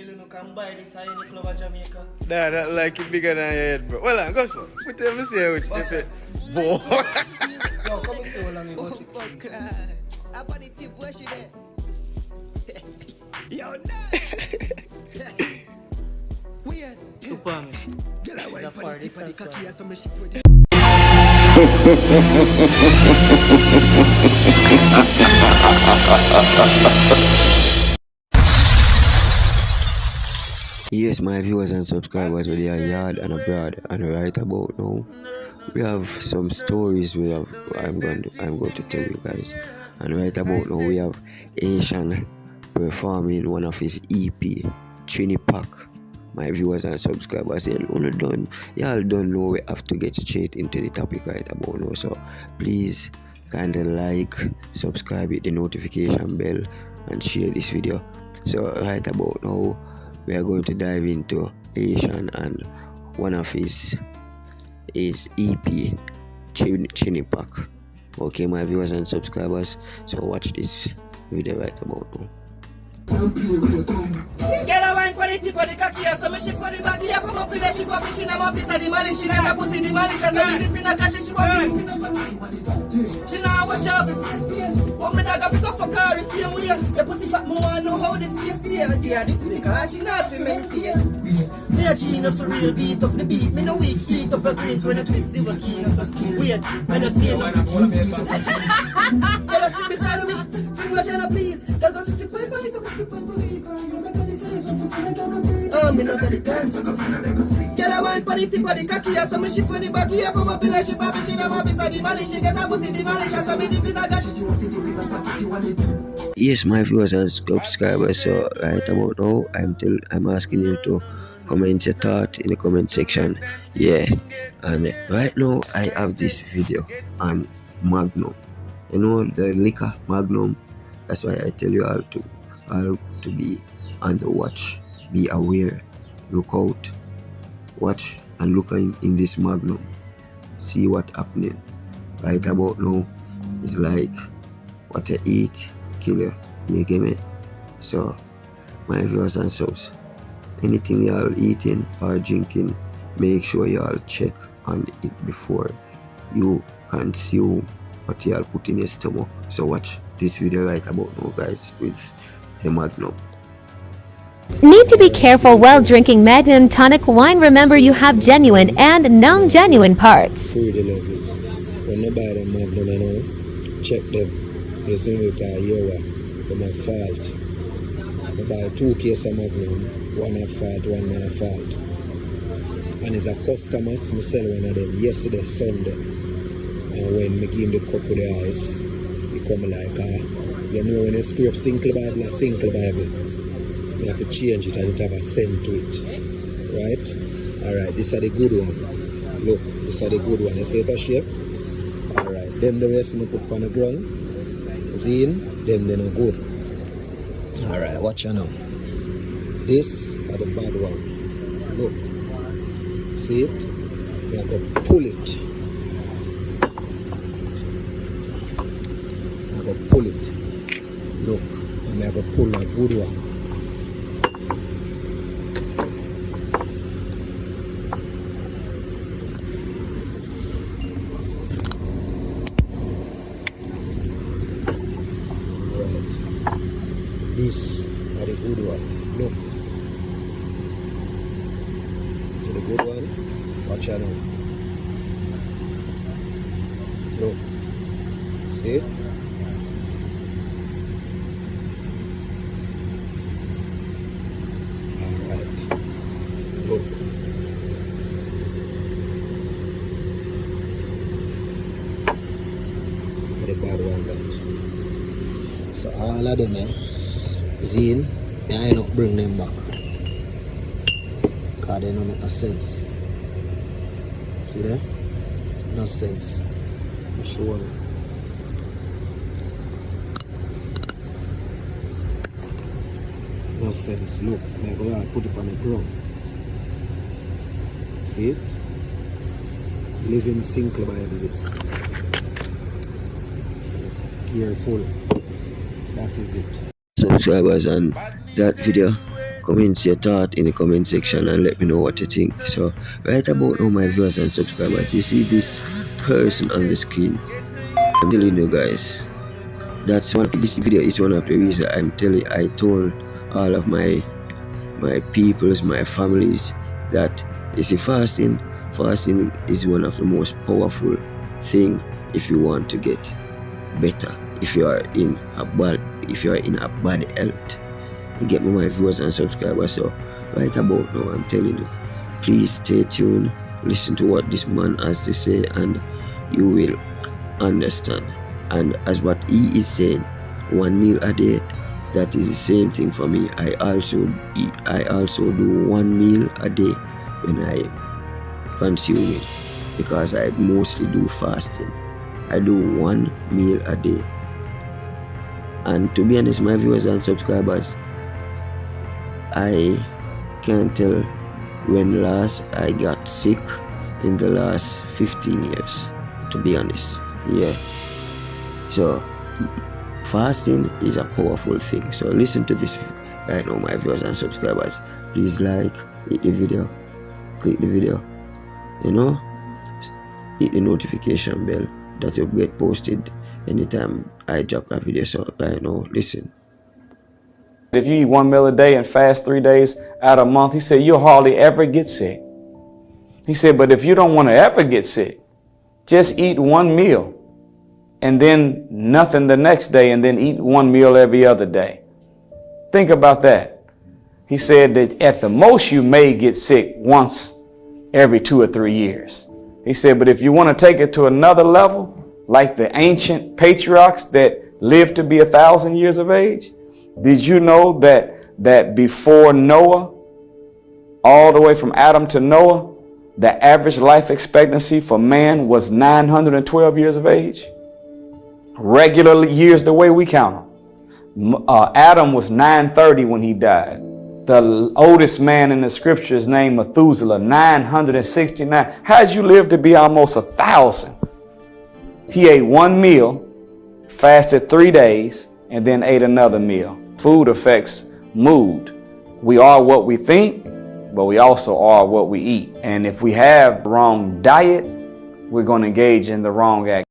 you can buy this in any club of Jamaica. Nah, that like it bigger than your head, bro. Well, go so. What tell me say what you say? Boy. Yo, come and see how long you go to. I bought the tip, where she there? Yo, weird. Super me. It's a far distance. Yes, my viewers and subscribers with their yard and abroad, and right about now, we have some stories I'm going to tell you guys. And right about now, we have Ayetian performing one of his EP, TRINIPACK. My viewers and subscribers, y'all don't know, we have to get straight into the topic right about now. So please kinda like, subscribe, hit the notification bell, and share this video. So right about now, we are going to dive into Ayetian and one of his EP, TRINIPACK. Okay, my viewers and subscribers, so watch this video right about now. Get a wine for the tip of the cocky, so me shift for the body, I come up with a ship of fish in a piece of the malish, she got a pussy the malish, so me dip in a cash, she want me dip in a she know wash up the face pain. But me dog a pick up for car, the same way. The pussy fat, me want know how this face stay. Dear, the because she not fi maintain. Me a genius, so real beat up the beat. Me no weak, eat up the greens when I twist the key. Weird, when I stay on the cheese. Tell us to be beside me, feel my channel please. Tell us to keep my body to keep my body. Oh, me no got the time. Get a wine for the tip of the cocky, so me shift for the back here from my pillar. She pop she never beside the valley. She get a pussy the valley, so me dip in a dash. She want to do it. Yes, my viewers and subscribers, so right about now, I'm asking you to comment your thought in the comment section. Yeah, and right now I have this video on Magnum. You know the liquor Magnum. That's why I tell you all to be on the watch, be aware, look out, watch and look in this Magnum, see what happening. Right about now, it's like what you eat, kill you get me? So my viewers and subs, anything y'all eating or drinking, make sure y'all check on it before you consume what y'all put in your stomach. So watch this video right about now, guys, with the Magnum. Need to be careful while drinking Magnum tonic wine. Remember, you have genuine and non-genuine parts. Food levels. When you buy them Magnum, you know, check them. There's only a year for my fault. I buy 2 cases of Magnum, one at fault, one not fault. And as a customer, I sell one of them yesterday, Sunday. And when I give him the cup with the ice, he come like, you know, when you scrape single Bible or single Bible, you have to change it and it have a scent to it. Right? Alright, this is the good one. Look, this is the good one. You see the shape? Alright, them the rest you put on the ground. Zine, them they no good. Alright, watch you now. This are the bad one. Look. See it? You have to pull it. You have to pull it. Look, and you have to pull a good one. This are the good one. Look. See the good one? Watch out now. Look. See it? Alright. Look. The bad one that. So all of them, Zine, I end up bring them back. Because they don't make no sense. See there? No sense. I'm sure. No sense. Look, I'm going to put it on the ground. See it? Living single Bible this. So, careful. That is it. Subscribers, and that video comment your thought in the comment section and let me know what you think. So right about now, my viewers and subscribers, you see this person on the screen. I'm telling you guys, this video is one of the reasons I told all of my peoples, my families, that you see, fasting is one of the most powerful thing if you want to get better. If you are in a bad health, you get me, my viewers and subscribers. So right about now, I'm telling you, please stay tuned, listen to what this man has to say, and you will understand. And as what he is saying, 1 meal a day, that is the same thing for me. I also do 1 meal a day when I consume it, because I mostly do fasting. I do 1 meal a day. And to be honest, my viewers and subscribers, I can't tell when last I got sick in the last 15 years, to be honest. Yeah. So fasting is a powerful thing. So listen to this right now, my viewers and subscribers. Please like, hit the video, click the video, you know, hit the notification bell that will get posted anytime I drop a video. So right now, listen. If you eat 1 meal a day and fast 3 days out of a month, he said, you'll hardly ever get sick. He said, but if you don't want to ever get sick, just eat 1 meal and then nothing the next day, and then eat 1 meal every other day. Think about that. He said that at the most you may get sick once every 2 or 3 years. He said, but if you want to take it to another level, like the ancient patriarchs that lived to be 1,000 years of age, did you know that before Noah, all the way from Adam to Noah, the average life expectancy for man was 912 years of age? Regular years the way we count them. Adam was 930 when he died. The oldest man in the scripture is named Methuselah, 969. How'd you live to be almost 1,000? He ate 1 meal, fasted 3 days, and then ate another meal. Food affects mood. We are what we think, but we also are what we eat. And if we have the wrong diet, we're going to engage in the wrong act.